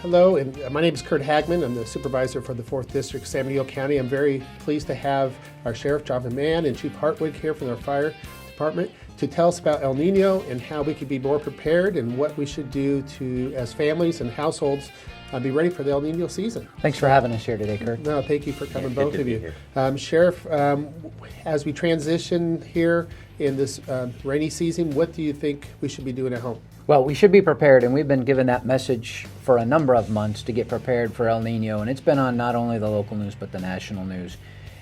Hello, and my name is Curt Hagman. I'm the Supervisor for the 4th District, San Bernardino County. I'm very pleased to have our Sheriff, Jonathan Mann, and Chief Hartwig here from our Fire Department to tell us about El Nino and how we could be more prepared and what we should do to, as families and households, be ready for the El Nino season. Thanks for having us here today, Curt. No, thank you for coming, both of you. Sheriff, as we transition here in this rainy season, what do you think we should be doing at home? Well, we should be prepared, and we've been given that message for a number of months to get prepared for El Nino, and it's been on not only the local news but the national news.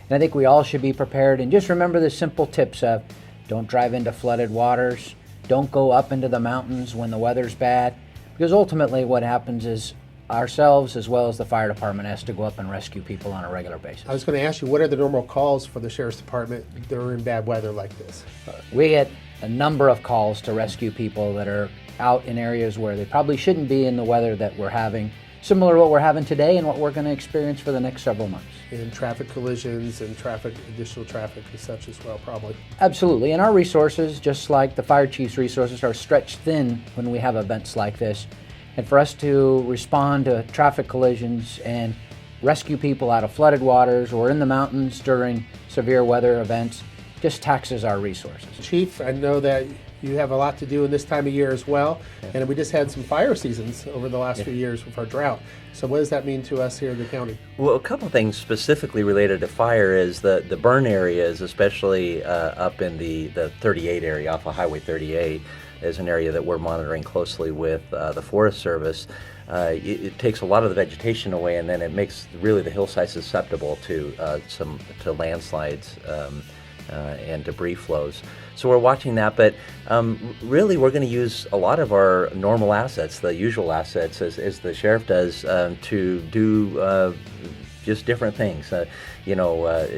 And I think we all should be prepared, and just remember the simple tips of don't drive into flooded waters, don't go up into the mountains when the weather's bad, because ultimately what happens is ourselves as well as the fire department has to go up and rescue people on a regular basis. I was going to ask you, what are the normal calls for the Sheriff's Department during bad weather like this? We get a number of calls to rescue people that are out in areas where they probably shouldn't be in the weather that we're having, similar to what we're having today and what we're going to experience for the next several months. And traffic collisions and additional traffic and such as well, probably. Absolutely, and our resources, just like the fire chief's resources, are stretched thin when we have events like this. And for us to respond to traffic collisions and rescue people out of flooded waters or in the mountains during severe weather events just taxes our resources. Chief, I know that you have a lot to do in this time of year as well, and we just had some fire seasons over the last few years with our drought. So what does that mean to us here in the county? Well, a couple things specifically related to fire is the burn areas, especially up in the 38 area off of Highway 38, is an area that we're monitoring closely with the Forest Service. It takes a lot of the vegetation away, and then it makes really the hillside susceptible to landslides and debris flows. So we're watching that, but really we're going to use a lot of our normal assets, the usual assets, as the sheriff does, to do just different things.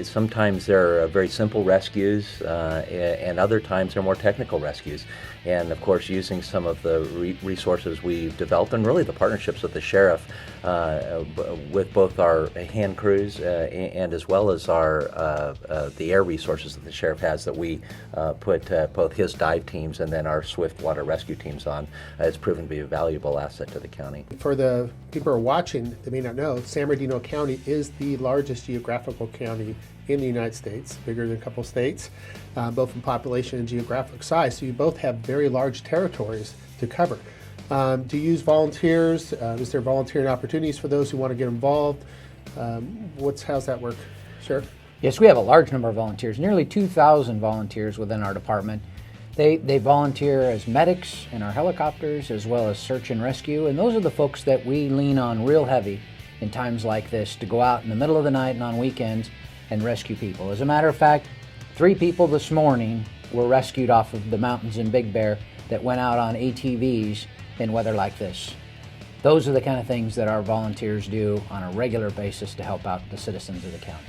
Sometimes they're very simple rescues, and other times they're more technical rescues. And of course, using some of the resources we've developed, and really the partnerships with the sheriff, with both our hand crews and as well as the air resources that the sheriff has that we put both his dive teams and then our swift water rescue teams on, has proven to be a valuable asset to the county. For the people who are watching that may not know, San Bernardino County is the largest geographical county in the United States, bigger than a couple states, both in population and geographic size. So you both have very large territories to cover. Do you use volunteers? Is there volunteering opportunities for those who want to get involved? How's that work, Sheriff? Yes, we have a large number of volunteers, nearly 2,000 volunteers within our department. They volunteer as medics in our helicopters as well as search and rescue, and those are the folks that we lean on real heavy in times like this to go out in the middle of the night and on weekends and rescue people. As a matter of fact, 3 people this morning were rescued off of the mountains in Big Bear that went out on ATVs in weather like this. Those are the kind of things that our volunteers do on a regular basis to help out the citizens of the county.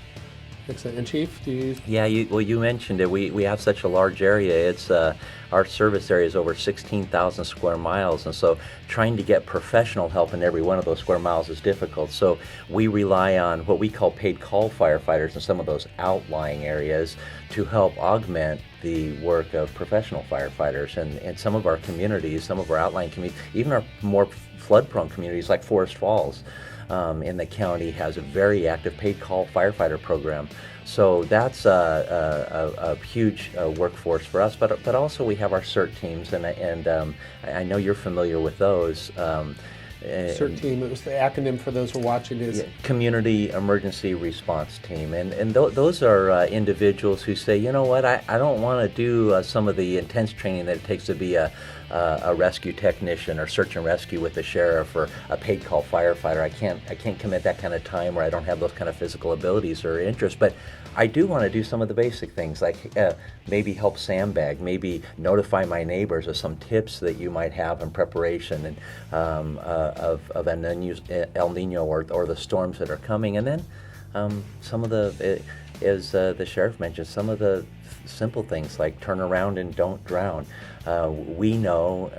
Excellent. And Chief, do you? Yeah, you mentioned it. We have such a large area. It's our service area is over 16,000 square miles, and so trying to get professional help in every one of those square miles is difficult. So we rely on what we call paid call firefighters in some of those outlying areas to help augment the work of professional firefighters. And some of our communities, some of our outlying communities, even our more flood-prone communities like Forest Falls, in the county has a very active paid call firefighter program. So that's a huge workforce for us, but also we have our Cert Teams, and I know you're familiar with those. Cert Team, it was the acronym for those who are watching is? Community Emergency Response Team. And those are individuals who say, you know what, I don't want to do some of the intense training that it takes to be a rescue technician or search and rescue with the sheriff or a paid call firefighter. I can't commit that kind of time, where I don't have those kind of physical abilities or interests, but I do want to do some of the basic things, like maybe help sandbag, maybe notify my neighbors of some tips that you might have in preparation and of El Nino or the storms that are coming. And then some of as the sheriff mentioned, some of the simple things like turn around and don't drown. We know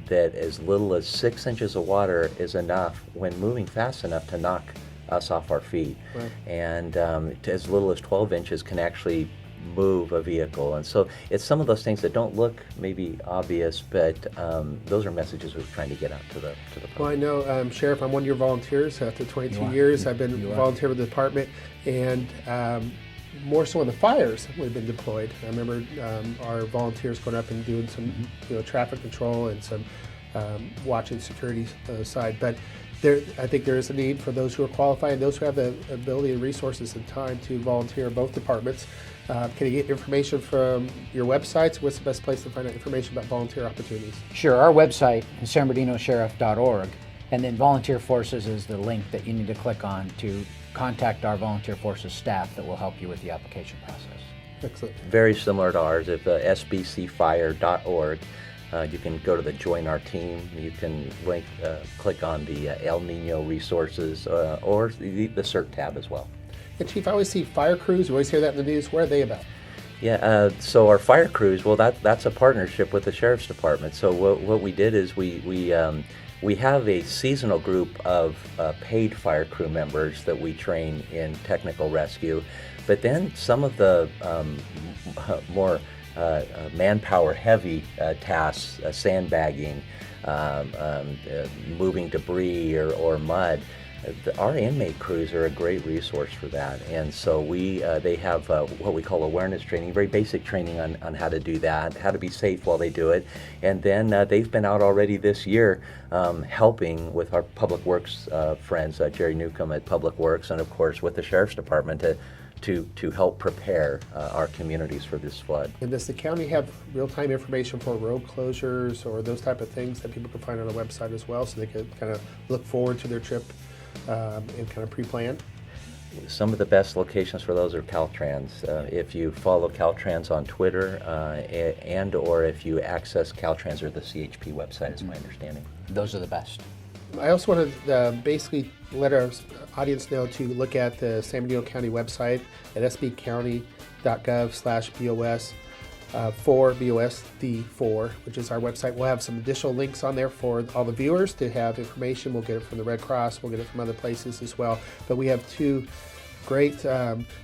that as little as 6 inches of water is enough when moving fast enough to knock us off our feet. Right. And as little as 12 inches can actually move a vehicle. And so it's some of those things that don't look maybe obvious, but those are messages we're trying to get out to the public. Well, I know, Sheriff, I'm one of your volunteers. After 22 years, I've been volunteer with the department, and more so in the fires, we've been deployed. I remember our volunteers going up and doing some traffic control and some watching security side. But I think there is a need for those who are qualified and those who have the ability and resources and time to volunteer in both departments. Can you get information from your websites? What's the best place to find out information about volunteer opportunities? Sure, our website is sanbernardinosheriff.org, and then Volunteer Forces is the link that you need to click on to contact our Volunteer Forces staff that will help you with the application process. Excellent. Very similar to ours at sbcfire.org. You can go to the Join Our Team. You can click on the El Nino resources or the Cert tab as well. And Chief, I always see fire crews. We always hear that in the news. What are they about? Yeah, so our fire crews, well, that's a partnership with the Sheriff's Department. So what we did is we have a seasonal group of paid fire crew members that we train in technical rescue, but then some of the more manpower heavy tasks, sandbagging, moving debris or mud, our inmate crews are a great resource for that. And so they have what we call awareness training, very basic training on how to do that, how to be safe while they do it. And then they've been out already this year helping with our Public Works friends, Jerry Newcomb at Public Works, and of course with the Sheriff's Department to help prepare our communities for this flood. And does the county have real-time information for road closures or those type of things that people can find on the website as well, so they can kind of look forward to their trip and kind of pre-plan? Some of the best locations for those are Caltrans. If you follow Caltrans on Twitter and or if you access Caltrans or the CHP website, is my understanding. Those are the best. I also want to basically let our audience know to look at the San Bernardino County website at sbcounty.gov/BOS for BOSD4, which is our website. We'll have some additional links on there for all the viewers to have information. We'll get it from the Red Cross. We'll get it from other places as well. But we have two great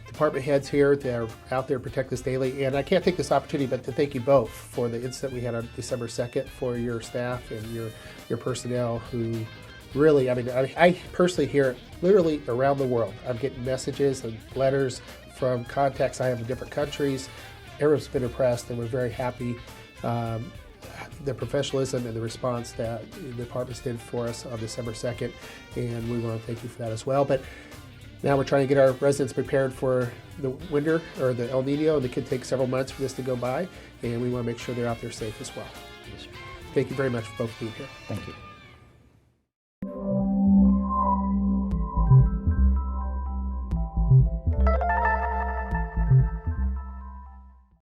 department heads here that are out there to protect us daily. And I can't take this opportunity but to thank you both for the incident we had on December 2nd, for your staff and your personnel who really, I personally hear it literally around the world. I'm getting messages and letters from contacts I have in different countries. Everyone's been impressed, and we're very happy the professionalism and the response that the departments did for us on December 2nd, and we want to thank you for that as well. But now we're trying to get our residents prepared for the winter or the El Nino, and it could take several months for this to go by, and we want to make sure they're out there safe as well. Yes, sir. Thank you very much for both being here. Thank you.